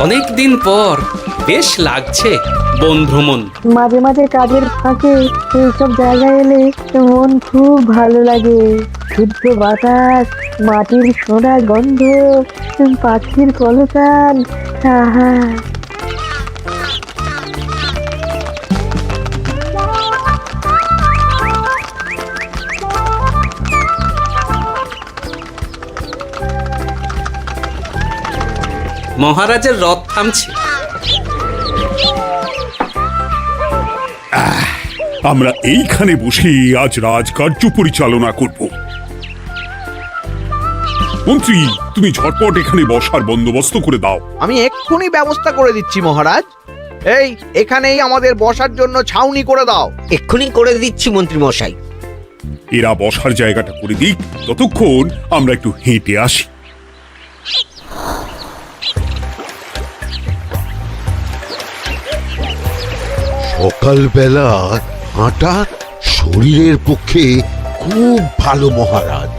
অনেক দিন পর বেশ লাগছে বন ভ্রমণ। মাঝে মাঝে কাজের ফাঁকে এইসব জায়গায় এলে মন খুব ভালো লাগে। শুদ্ধ বাতাস, মাটির সোনা গন্ধ, পাখির কলতান, আহা। মহারাজের রথ থামছে। আমরা এইখানে বসে আজ রাজকার্য পরিচালনা করব। মন্ত্রী, তুমি ঝটপট এখানে বসার বন্দোবস্ত করে দাও। আমি এক্ষুনি ব্যবস্থা করে দিচ্ছি মহারাজ। এই এখানেই আমাদের বসার জন্য ছাউনি করে দাও। এক্ষুনি করে দিচ্ছি মন্ত্রী মশাই। এরা বসার জায়গাটা করে দিক, ততক্ষণ আমরা একটু হেঁটে আসি। সকালবেলা হাঁটা শরীরের পক্ষে খুব ভালো মহারাজ।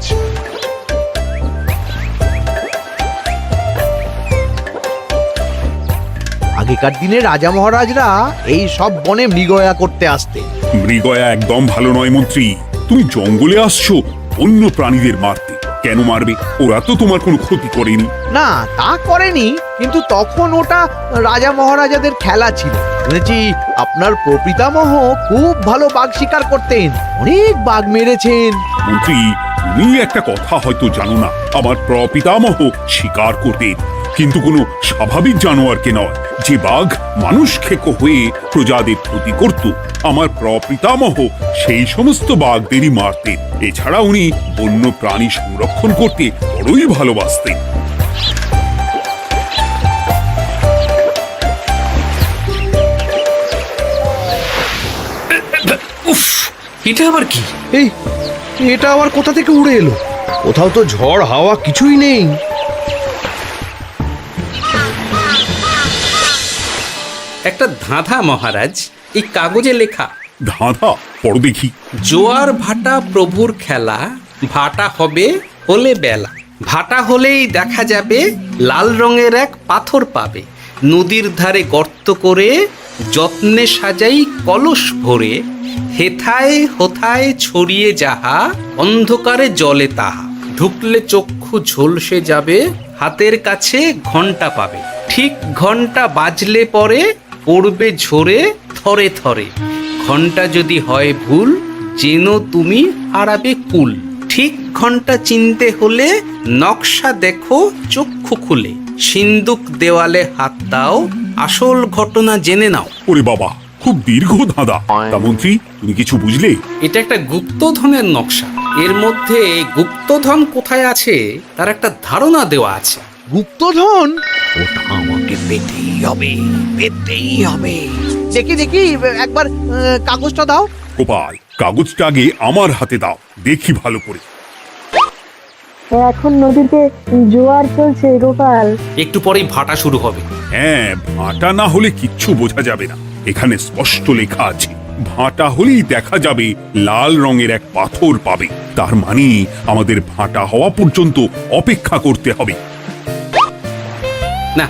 আগেকার দিনে রাজা মহারাজরা এই সব বনে মৃগয়া করতে আসতেন। মৃগয়া একদম ভালো নয় মন্ত্রী। তুমি জঙ্গলে আসছো অন্য প্রাণীদের মারতে। কেন মারবে? ওরা তো তোমার কোনো ক্ষতি করেনি। না, তা করেনি, কিন্তু তখন ওটা রাজা মহারাজাদের খেলা ছিল। শুনেছি আপনার প্রপিতামহ খুব ভালো বাঘ শিকার করতেন, অনেক বাঘ মেরেছেন। মন্ত্রী, তুমি একটা কথা হয়তো জানো না। আমার প্রপিতামহ শিকার করতেন, কিন্তু কোনো স্বাভাবিক জানোয়ারকে নয়, যে বাঘ মানুষ খেকো হয়ে প্রজাদের ক্ষতি করত। আমার প্রপিতামহ সেই সমস্ত বাঘদেরই মারতেন। এছাড়া উনি বন্য প্রাণী সংরক্ষণ করতে বড়ই ভালোবাসতেন। উফ, এটা আবার কি? এই এটা আবার কোথা থেকে উড়ে এলো? কোথাও তো ঝড় হাওয়া কিছুই নেই। একটা ধাঁধা মহারাজ, এই কাগজে লেখা। ধাঁধা? পড়ো দেখি। জোয়ার ভাটা প্রভুর খেলা, ভাটা হবে হলে বেলা, ভাটা হলেই দেখা যাবে লাল রঙের এক পাথর পাবে, নদীর ধারে গর্ত করে যত্নে সাজাই কলস ভরে, হেথায় হোথায় ছড়িয়ে যাহা অন্ধকারে জলে তাহা, ঢুকলে চক্ষু ঝলসে যাবে, হাতের কাছে ঘন্টা পাবে, ঠিক ঘন্টা বাজলে পরে পড়বে ঝরে থরে থরে, ঘন্টা যদি হয় ভুল যেন তুমি হারাবে কুল, ঠিক ঘন্টা চিনতে হলে নকশা দেখো চক্ষু খুলে, সিন্দুক দেওয়ালে হাত দাও আসল ঘটনা জেনে নাও। ওরে বাবা, খুব দীর্ঘ ধাঁধা। তা মন্ত্রী, তুমি কিছু বুঝলে? এটা একটা গুপ্তধনের নকশা। এর মধ্যে গুপ্তধন কোথায় আছে তার একটা ধারণা দেওয়া আছে। গুপ্তধন? ওটা আমাকে পেতেই হবে, পেতেই হবে। দেখি দেখি একবার কাগজটা দাও। গোপাল, কাগজটা আগে আমার হাতে দাও, দেখি ভালো করে। এখন নদীতে জোয়ার চলছে গোপাল। একটু পরেই ভাটা শুরু হবে। হ্যাঁ, ভাটা না হলে কিচ্ছু বোঝা যাবে না। এখানে স্পষ্ট লেখা আছে, ভাটা হলেই দেখা যাবে লাল রঙের এক পাথর পাবে। তার মানে আমাদের ভাটা হওয়া পর্যন্ত অপেক্ষা করতে হবে। না,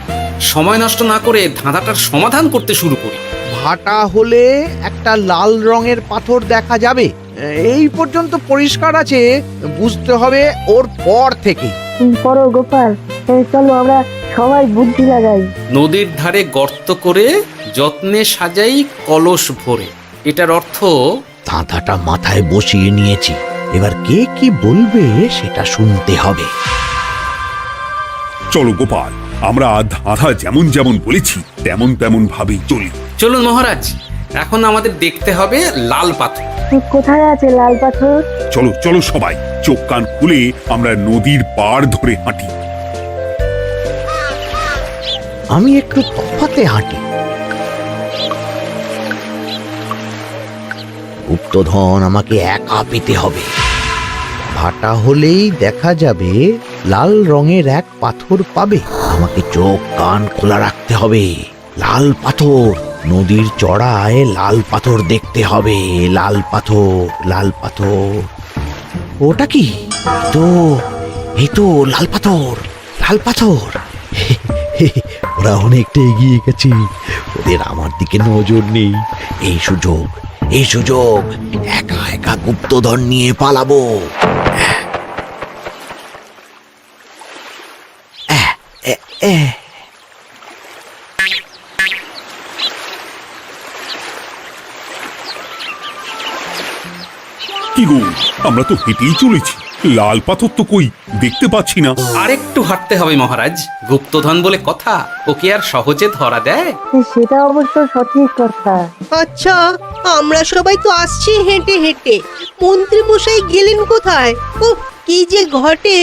সময় নষ্ট না করে ধাঁধাটার সমাধান করতে শুরু করি। ভাটা হলে একটা লাল রঙের পাথর দেখা যাবে, এই পর্যন্ত পরিষ্কার আছে। বুঝতে হবে ওর পর থেকে। পড়ো গোপাল, চলো আমরা সবাই বুদ্ধি লাগাই। নদীর ধারে গর্ত করে যত্নে সাজাই কলস ভরে। এটার অর্থ ধাঁধাটা মাথায় বসিয়ে নিয়েছি, এবার কে কি বলবে সেটা শুনতে হবে। চলো গোপাল, আমরা ধাঁধা যেমন যেমন বলেছি তেমন তেমন ভাবেই চলি। চলুন মহারাজ, এখন আমাদের দেখতে হবে লাল পাথর। কোথায় আছে লাল পাথর? চলো চলো সবাই, চোখ কান খুলে আমরা নদীর পাড় ধরে হাঁটি। আমি একটু তফাতে হাঁটি। গুপ্তধন আমাকে একা পেতে হবে। ভাটা হলেই দেখা যাবে লাল রঙের এক পাথর পাবে। আমাকে চোখ কান খোলা রাখতে হবে। লাল পাথর, নদীর চড়ায় লাল পাথর দেখতে হবে। লাল পাথর, লাল পাথর। ওটা কি? এই তো লাল পাথর, লাল পাথর। ওরা অনেকটা এগিয়ে গেছে, ওদের আমার দিকে নজর নেই। এই সুযোগ, এই সুযোগ, একা একা গুপ্তধন নিয়ে পালাবো। কি গো, আমরা তো হেঁটেই চলেছি, লাল পাথর তো কই দেখতে পাচ্ছি না। আরেকটু হাঁটতে হবে মহারাজ, গুপ্তধন বলে কথা, ওকে আর সহজে ধরা দেয়? সেটা অবশ্য সঠিক কথা। আচ্ছা, আমরা সবাই তো আসছি হেঁটে হেঁটে, মন্ত্রী মশাই গেলেন কোথায়? ও কি যে ঘটে!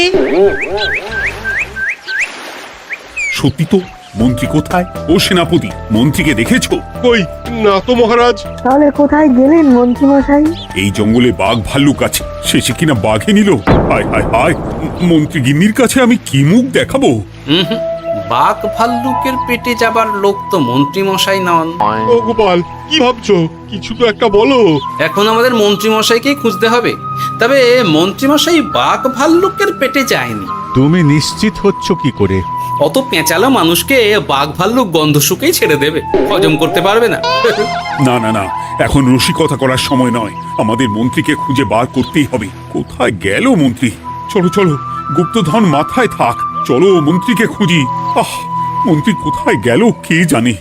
সত্যি তো, মন্ত্রী কোথায়? ও সেনাপতি, মন্ত্রীকে দেখেছো? কই না তো মহারাজ। তাহলে কোথায় গেলেন মন্ত্রী মশাই? এই জঙ্গলে বাঘ ভাল্লুক আছে, শেষে কিনা বাঘে নিল। হায় হায় হায়, মন্ত্রী গিন্নির কাছে আমি কি মুখ দেখাবো? হুম, বাঘ ভাল্লুকের পেটে যাবার লোক তো মন্ত্রী মশাই নন। ও গোপাল, কি ভাবছো? কিছু তো একটা বলো। এখন আমাদের মন্ত্রী মশাইকেই খুঁজতে হবে। তবে মন্ত্রী মশাই বাঘ ভাল্লুকের পেটে যায়নি। তুমি নিশ্চিত হচ্ছ কি করে? অত পেঁচালো মানুষকে বাঘ ভাল্লুক গন্ধ শুকেই ছেড়ে দেবে, হজম করতে পারবে না। না না না, এখন রসিকতা করার সময় নয়, আমাদের মন্ত্রীকে খুঁজে বার করতেই হবে। কোথায় গেল মন্ত্রী? চলো চলো, গুপ্তধন মাথায় থাক, চলো মন্ত্রীকে খুঁজি। আহ, মন্ত্রী কোথায় গেল কে জানে।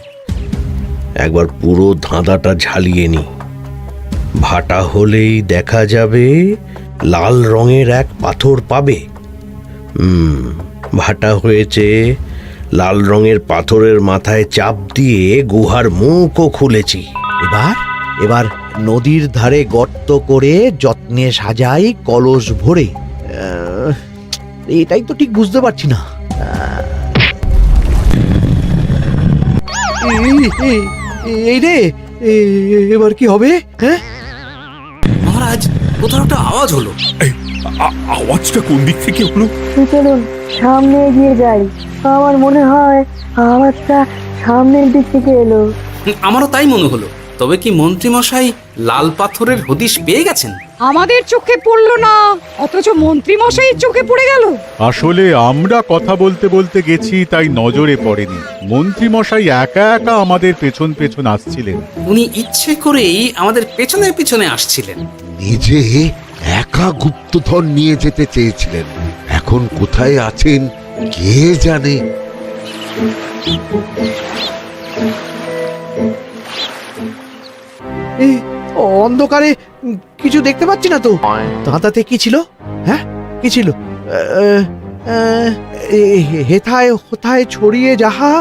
একবার পুরো ধাঁধাটা ঝালিয়ে নি। ভাটা হলেই দেখা যাবে লাল রঙের এক পাথর পাবে। ভাটা হয়েছে, লাল রঙের পাথরের মাথায় চাপ দিয়ে গুহার মুখও খুলেছি। এবার এবার নদীর ধারে গর্ত করে যত্নে সাজাই কলস ভরে। এটাই তো ঠিক বুঝতে পারছি না। এই রে, এবার কি হবে? হ্যাঁ মহারাজ, কোথাও একটা আওয়াজ হলো। এই, আওয়াজটা কোন দিক থেকে হলো? চলুন সামনে এগিয়ে যাই। আমার মনে হয় আওয়াজটা সামনের দিক থেকে এলো। আমারও তাই মনে হলো। তবে কি মন্ত্রী মশাই লাল পাথরের হদিশ পেয়ে গেছেন? আমাদের চোখে পড়লো না, অথচ মন্ত্রী মশাইয়ের চোখে পড়ে গেল। আসলে আমরা কথা বলতে বলতে গেছি, তাই নজরে পড়েনি। মন্ত্রী মশাই একা একা আমাদের পেছন পেছন আসছিলেন। উনি ইচ্ছে করেই আমাদের পেছনে পেছনে আসছিলেন। নিজে একা গুপ্তধন নিয়ে যেতে চেয়েছিলেন, এখন কোথায় আছেন কে জানে। অন্ধকারে কিছু দেখতে পাচ্ছি না তো। দাঁতাতে কি ছিল? হ্যাঁ, কি ছিল? হেথায় হোথায় ছড়িয়ে যাহা,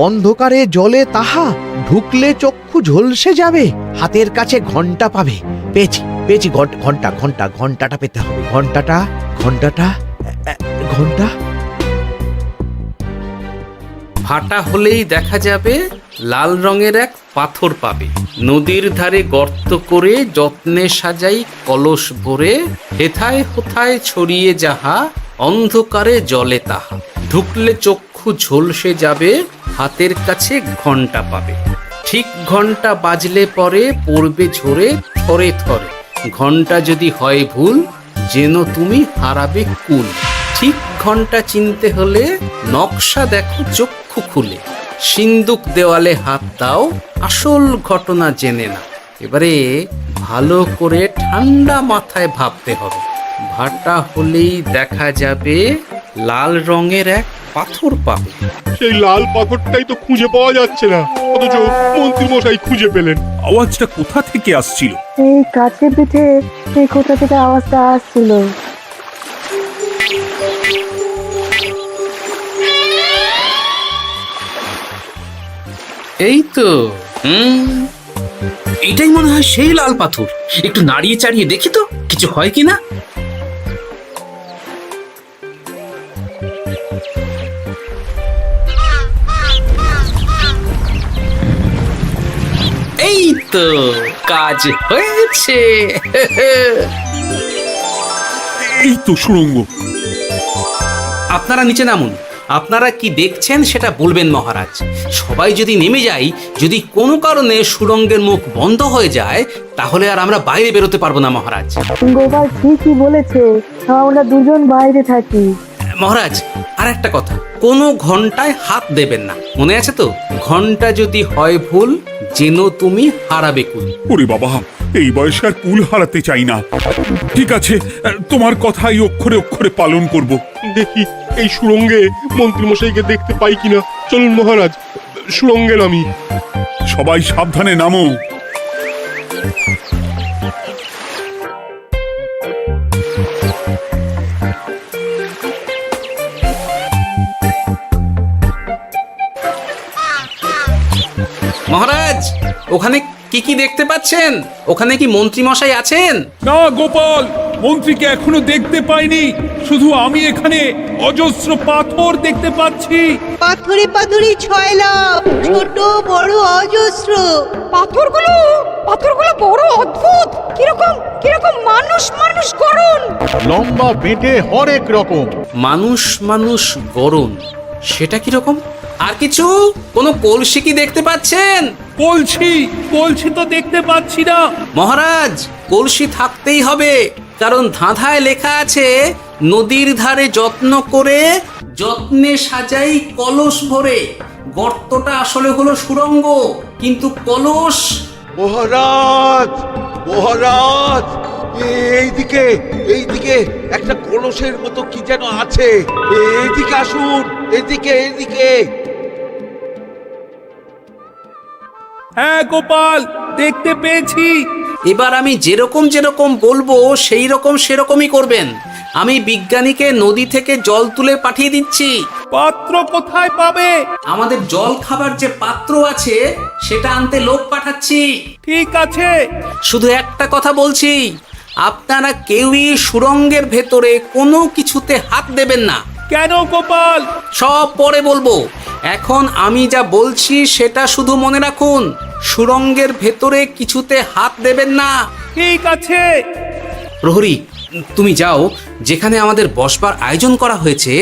অন্ধকারে জলে তাহা, ঢুকলে চক্ষু ঝলসে যাবে, হাতের কাছে ঘন্টা পাবে। পেয়েছি পেয়েছি, ঘন্টা ঘন্টা ঘন্টাটা পেতে হবে। ঘন্টাটা ঘন্টাটা ঘন্টা। ভাটা হলেই দেখা যাবে লাল রঙের এক পাথর পাবে, নদীর ধারে গর্ত করে যত্নে সাজাই কলস ভরে, হেথায় হোথায় ছড়িয়ে যাহা, অন্ধকারে জলে তাহা, ঢুকলে চক্ষু ঝলসে যাবে, হাতের কাছে ঘন্টা পাবে। ঠিক ঘন্টা বাজলে পরে পড়বে ঝরে থরে থরে, ঘন্টা যদি হয় ভুল যেন তুমি হারাবে কুল। ঠিক ঘন্টা চিনতে হলে নকশা দেখো চক্ষু খুলে, সিন্দুক দেওয়ালে হাত দাও আসল ঘটনা জেনে না। এবারে ভালো করে ঠান্ডা মাথায় ভাবতে হবে। ভাটা হলেই দেখা যাবে লাল রঙের এক পাথর পাবে। সেই লাল পাথরটাই তো খুঁজে পাওয়া যাচ্ছে না, অথচ মন্ত্রী মশাই খুঁজে পেলেন। আওয়াজটা কোথা থেকে আসছিল? এই কাছে পিঠে এই কোথা থেকে আওয়াজটা আসছিল। এই তো, এটাই মনে হয় সেই লাল পাথর। একটু নাড়িয়ে চাড়িয়ে দেখি তো কিছু হয় কিনা। এই তো, কাজ হয়েছে। এই তো সুড়ঙ্গ। আপনারা নিচে নামুন। আপনারা কি দেখছেন সেটা বলবেন মহারাজ। সবাই যদি নেমে যাই, যদি কোনো কারণে সুড়ঙ্গের মুখ বন্ধ হয়ে যায়, তাহলে আর আমরা বাইরে বেরোতে পারবো না মহারাজ। গোপাল ঠিকই বলেছে, আমরা দুজন বাইরে থাকি। মহারাজ আর একটা কথা, কোনো ঘন্টায় হাত দেবেন না, মনে আছে তো? ঘন্টা যদি হয় ভুল, যেন তুমি হারাবে কুল। ওরে বাবা, এই বয়সে আর কুল হারাতে চাই না। ঠিক আছে, তোমার কথাই অক্ষরে অক্ষরে পালন করব। দেখি এই সুরঙ্গে মন্ত্রীমশাইকে দেখতে পাই কিনা। চলুন মহারাজ, সুরঙ্গে নামি। সবাই সাবধানে নামো। মহারাজ, ওখানে কি কি দেখতে পাচ্ছেন? ওখানে কি মন্ত্রী মশাই আছেন? না গোপাল, মন্ত্রীকে এখনো দেখতে পাইনি। শুধু আমি এখানে অজস্র পাথর দেখতে পাচ্ছি। পাথরে পাথরে ছয়লা, ছোট বড় অজস্র। পাথরগুলো বড় অদ্ভুত, কিরকম কিরকম মানুষ মানুষ করুন। লম্বা বেঁটে হরেক রকম। মানুষ মানুষ গরম, সেটা কি রকম? আর কিছু? কোনো কলসি কি দেখতে পাচ্ছেন? কলসি তো দেখতে পাচ্ছি না। মহারাজ, কলসি থাকতেই হবে, কারণ ধাঁধায় লেখা আছে নদীর ধারে যত্ন করে যত্নে সাজাই কলস ভরে। গর্তটা আসলে হলো সুড়ঙ্গ, কিন্তু কলস। মহারাজ, মহারাজ, এইদিকে এইদিকে একটা কলসের মতো কি যেন আছে। এইদিকে আসুন, এদিকে এদিকে। হ্যাঁ গোপাল, দেখতে পেয়েছি। এবার আমি যেরকম যেরকম বলবো সেই রকম সেরকমই করবেন। আমি বিজ্ঞানীকে নদী থেকে জল তুলে পাঠিয়ে দিচ্ছি। পাত্র কোথায় পাবে? আমাদের জল খাবার যে পাত্র আছে সেটা আনতে লোক পাঠাচ্ছি। ঠিক আছে। শুধু একটা কথা বলছি, আপনারা কেউই সুড়ঙ্গের ভেতরে কোনো কিছুতে হাত দেবেন না। কেন গোপাল? সব পরে বলবো, এখন আমি যা বলছি সেটা শুধু মনে রাখুন। সুড়ঙ্গের ভেতরে কিছুতে হাত দেবেন না। ঠিক আছে। প্রহরী, তুমি যাও, যেখানে আমাদের বসবার আয়োজন করা হয়েছে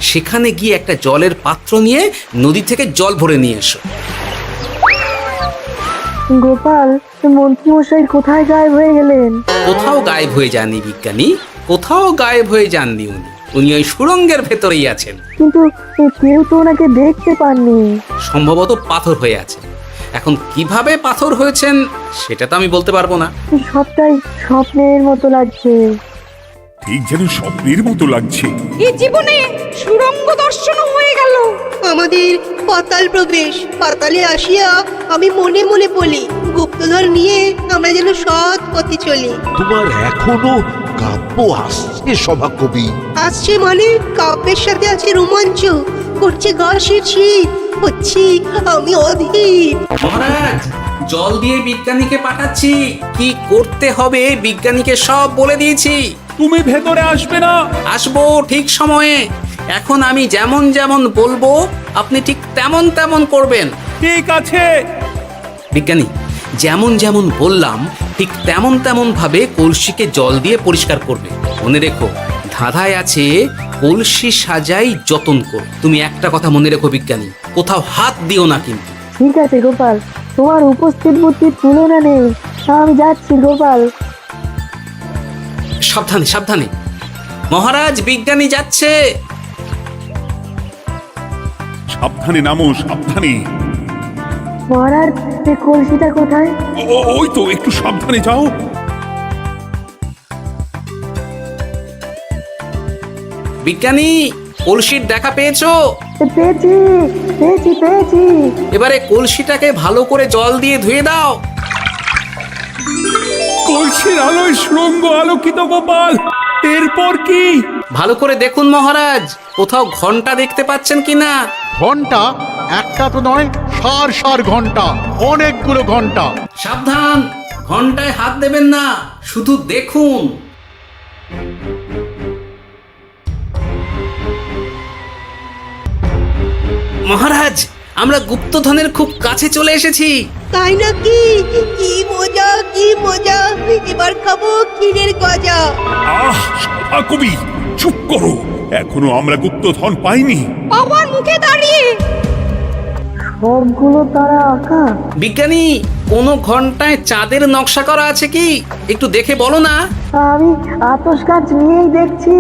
সেখানে গিয়ে একটা জলের পাত্র নিয়ে নদী থেকে জল ভরে নিয়ে এসো। গোপাল, মন্ত্রীমশাই কোথায় গায়েব হয়ে গেলেন? কোথাও গায়েব হয়ে যাননি বিজ্ঞানী, কোথাও গায়েব হয়ে যাননি উনি। উনি ওই সুড়ঙ্গের ভেতরেই আছেন। কিন্তু কেউ তো ওনাকে দেখতে পাননি। সম্ভবত পাথর হয়ে আছে। এখন কিভাবে পাথর হয়েছেন সেটা তো আমি বলতে পারবো না। সবটাই স্বপ্নের মতো লাগছে। ঠিক যেন স্বপ্নের মতো লাগছে। এই জীবনে সুরঙ্গ দর্শন হয়ে গেল। আমাদের পাতাল প্রবেশ। পাতালে আসিয়া আমি মনে মনে বলি, গুপ্তধন নিয়ে আমরা যেন সৎ পথে চলি। তোমার এখনো কাব্য আসছে সভাকবি? আসছে মানে কাব্যের সাথে আছে রোমাঞ্চ, করছে গা শীত, হচ্ছি আমি অধীর। মহারাজ, জল দিয়ে বিজ্ঞানীকে পাঠাচ্ছি। কি করতে হবে বিজ্ঞানীকে সব বলে দিয়েছি। তুমি ভেতরে আসবে না? আসবো ঠিক সময়ে। এখন আমি যেমন যেমন বলবো আপনি ঠিক তেমন তেমন করবেন। ঠিক আছে। বিজ্ঞানী, যেমন যেমন বললাম ঠিক তেমন তেমন ভাবে কলসিকে জল দিয়ে পরিষ্কার করবে। মনে রেখো, ধাঁধায় আছে কলসি সাজাই যতন কর। তুমি একটা কথা মনে রেখো বিজ্ঞানী, কোথাও হাত দিও না কিন্তু। ঠিক আছে গোপাল, তোমার উপস্থিত বুদ্ধির তুলনা নেই। আমি যাচ্ছি গোপাল। সাবধানে সাবধানে। মহারাজ, বিজ্ঞানী যাচ্ছে। সাবধানে নামো, সাবধানে। মহারাজ, কলসিটা কোথায়? ওই তো, একটু সাবধানে যাও। বিজ্ঞানী, কলসির দেখা পেয়েছো? পেয়েছি পেয়েছি পেয়েছি। এবারে কলসিটাকে ভালো করে জল দিয়ে ধুয়ে দাও। কলসির আলোয় সুড়ঙ্গ আলোকিত গোপাল। এরপর কি? ভালো করে দেখুন মহারাজ, কোথাও ঘন্টা দেখতে পাচ্ছেন কিনা। ঘন্টা? একটা তো নয়, সার সার ঘন্টা, অনেকগুলো ঘন্টা। সাবধান, ঘন্টায় হাত দেবেন না, শুধু দেখুন। মহারাজ, আমরা গুপ্তধনের খুব কাছে চলে এসেছি। তাই নাকি? কি মজা, কি মজা! এবার খাবো ক্ষীরের গজা। আহ, সভাকবি চুপ করো। এখনো আমরা গুপ্তধন পাইনি। বাবার মুখে দাঁড়িয়ে সবগুলো তারা আঁকা। বিজ্ঞানী, কোনো ঘন্টায় চাঁদের নকশা করা আছে কি? একটু দেখে বলো না। আমি আতস কাজ নিয়েই দেখছি,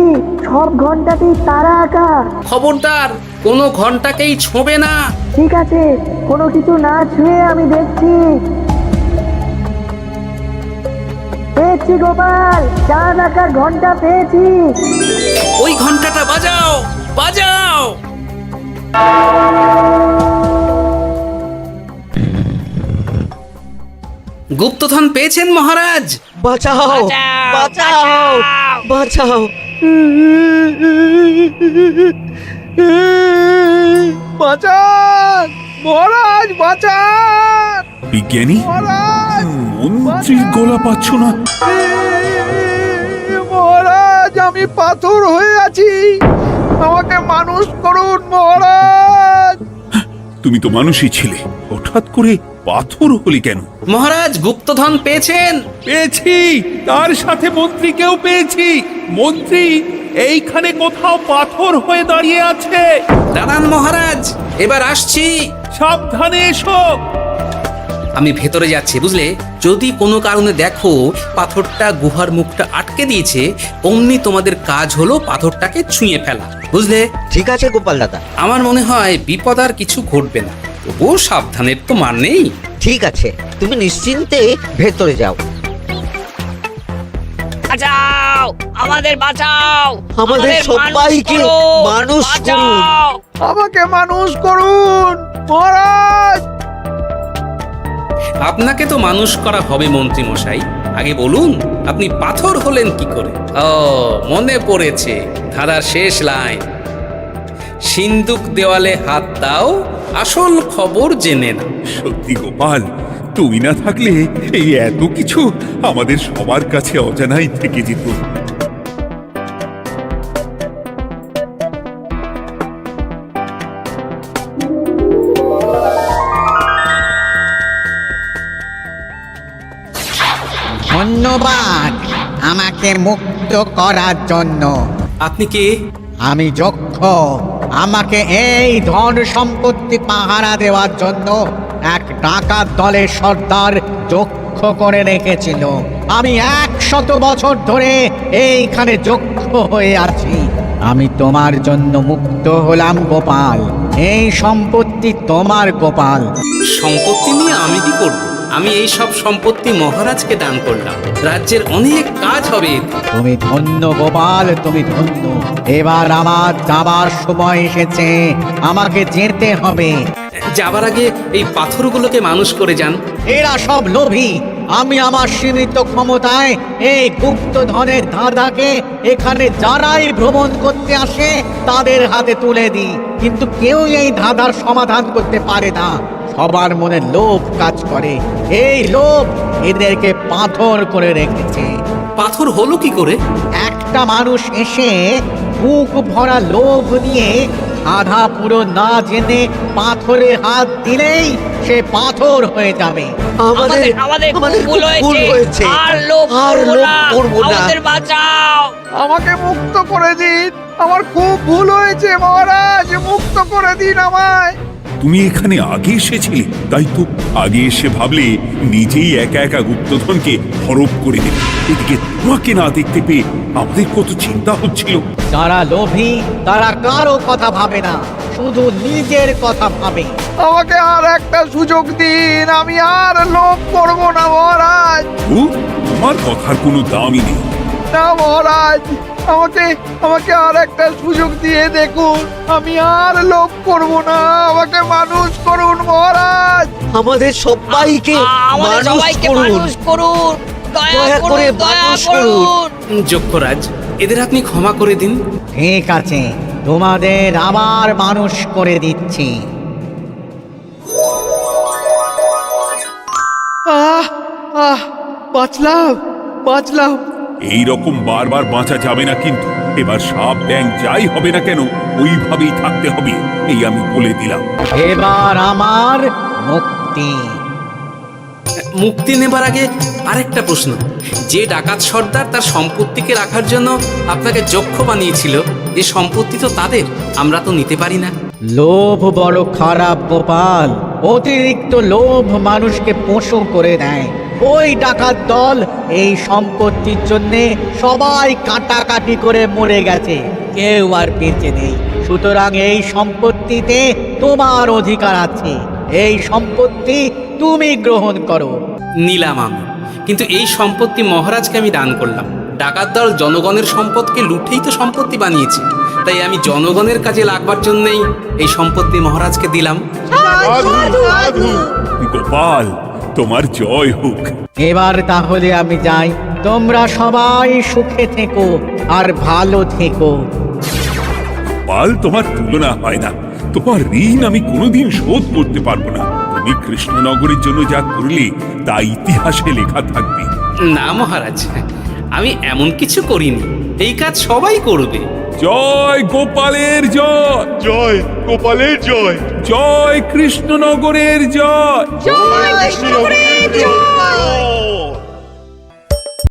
সব ঘন্টাতেই তারা আঁকা। খবরদার, কোনো ঘন্টাকেই ছোঁবে না। ঠিক আছে, কোনো কিছু না ছুঁয়ে আমি দেখছি। পেয়েছি গোপাল, চাঁদ আঁকার ঘন্টা পেয়েছি। ওই ঘন্টাটা বাজাও, বাজাও। গুপ্তধন পেয়েছেন মহারাজ? বাঁচাও বাঁচাও বাঁচাও। বাঁচান মহারাজ, বাঁচান বিজ্ঞানী, মহারাজ, মন্ত্রীর গলা পাচ্ছ না? মহারাজ, আমি পাথর হয়ে আছি, আমাকে মানুষ করুন মহারাজ। তুমি তো মানুষই ছিলে, হঠাৎ করে পাথর হলি কেন? মহারাজ, গুপ্তধন পেয়েছেন? পেয়েছি, তার সাথে মন্ত্রীকেও পেয়েছি। মন্ত্রী এইখানে কোথাও পাথর হয়ে দাঁড়িয়ে আছে। দাঁড়ান মহারাজ, এবার আসছি। সাবধানে এসো। আমি ভেতরে যাচ্ছি, বুঝলে? যদি কোনো কারণে দেখো পাথরটা গুহার মুখটা আটকে দিয়েছে, অমনি তোমাদের কাজ হলো পাথরটাকে ছুঁয়ে ফেলা, বুঝলে? ঠিক আছে গোপাল দাদা। আমার মনে হয় বিপদ আর কিছু ঘটবে না, তবুও সাবধানের তো মান নেই। ঠিক আছে, তুমি নিশ্চিন্তে ভেতরে যাও। বাঁচাও, আমাদের বাঁচাও, আমাদের সবাইকে মানুষ করুন। আমাকে মানুষ করুন মহারাজ। আপনাকে তো মানুষ করা হবে মন্ত্রী মশাই। আগে বলুন, আপনি পাথর হলেন কি করে? ও, মনে পড়েছে ধারার শেষ লাইন, সিন্দুক দেওয়ালে হাত দাও, আসল খবর জেনে না। সত্যি গোপাল, তুমি না থাকলে এই এত কিছু আমাদের সবার কাছে অজানাই থেকে যেত। ধন্যবাদ আমাকে মুক্ত করার জন্য। আপনি কে? আমি যক্ষ। আমাকে এই ধন সম্পত্তি পাহারা দেওয়ার জন্য এক ডাকাত দলের সর্দার যক্ষ করে রেখেছিল। আমি 100 বছর ধরে এইখানে যক্ষ হয়ে আছি। আমি তোমার জন্য মুক্ত হলাম গোপাল। এই সম্পত্তি তোমার গোপাল। সম্পত্তি নিয়ে আমি কি করব? আমি এই সব সম্পত্তি মহারাজকে দান করলাম, রাজ্যের অনেক কাজ হবে এতে। তুমি ধন্য গোপাল, তুমি ধন্য। এবার আমার যাবার সময় এসেছে, আমাকে যেতে হবে। যাবার আগে এই পাথরগুলোকে মানুষ করে যান। এরা সব লোভী। আমি আমার সীমিত ক্ষমতায় এই গুপ্তধনের ধাঁধাকে এখানে যারাই ভ্রমণ করতে আসে তাদের হাতে তুলে দিই, কিন্তু কেউ এই ধাঁধার সমাধান করতে পারে না। সবার মনে লোভ কাজ করে, এই লোভ এদেরকে পাথর করে রেখেছে। পাথর হলো কি করে? একটা মানুষ এসে বুক ভরা লোভ নিয়ে আধা পুরো না জেনে পাথরে হাত দিলেই সে পাথর হয়ে যাবে। আমাদের আমাদের আমাদের ভুল হয়েছে, আর লোভ করবো না, আমাদের বাঁচাও। আমাকে মুক্ত করে দিন, আমার খুব ভুল হয়েছে মহারাজ, মুক্ত করে দিন আমায়। তুমি এখানে আগে এসেছিলে, তাই তো আগে এসে ভাবলে নিজেই একা একা গুপ্তধনকে হরপ করে দেবে। এদিকে তোমাকে না দেখতে পেয়ে আমাদের কত চিন্তা হচ্ছিল। যারা লোভী তারা কারো কথা ভাবে না, শুধু নিজের কথা ভাবে। আমাকে আর একটা সুযোগ দিন, আমি আর লোভ করব না মহারাজ। ও, তোমার কথার কোনো দামই নেই। না মহারাজ, আমাকে আর একটা সুযোগ দিয়ে দেখুন, আমি আর লোভ করব না, আমাকে মানুষ করুন মহারাজ। আমাদের সবাইকে মানুষ করুন। দয়া করে মানুষ করুন। যক্ষরাজ, এদের আপনি ক্ষমা করে দিন। ঠিক আছে, তোমাদের আবার মানুষ করে দিচ্ছি। বাঁচলাম। এই রকম বারবার বাঁচা যাবে না, কিন্তু এবার সাপ ব্যাং যাই হবে না কেন ওইভাবেই থাকতে হবে, এই আমি বলে দিলাম। এবার আমার মুক্তি। মুক্তি নেবার আগে আরেকটা প্রশ্ন, যে ডাকাত সর্দার তার সম্পত্তিকে রাখার জন্য আপনাকে যক্ষ বানিয়েছিল, এ সম্পত্তি তো তাদের, আমরা তো নিতে পারি না। লোভ বড় খারাপ গোপাল। অতিরিক্ত লোভ মানুষকে পশু করে দেয়। ওই ডাকাত দল এই সম্পত্তির জন্যে সবাই কাটাকাটি করে মরে গেছে, কেউ আর বেঁচে নেই। সুতরাং এই সম্পত্তিতে তোমার অধিকার আছে, এই সম্পত্তি তুমি গ্রহণ করো। নিলাম আমি, কিন্তু এই সম্পত্তি মহারাজকে আমি দান করলাম। ডাকাত দল জনগণের সম্পদকে লুঠেই তো সম্পত্তি বানিয়েছে, তাই আমি জনগণের কাজে লাগবার জন্যই এই সম্পত্তি মহারাজকে দিলাম। সাধু সাধু। গোপাল, তোমার জয় হোক। এবার তাহলে আমি যাই, তোমরা সবাই সুখে থেকো আর ভালো থেকো। গোপাল, তোমার তুলনা হয় না। তোমার ঋণ আমি কোনোদিন শোধ করতে পারবো না। তুমি কৃষ্ণনগরের জন্য যা করলে তা ইতিহাসে লেখা থাকবে। না মহারাজ, আমি এমন কিছু করিনি, এই কাজ সবাই করবে। জয় গোপালের জয়, জয় গোপালের জয়, জয় কৃষ্ণনগরের জয়। জয় কৃষ্ণনগরের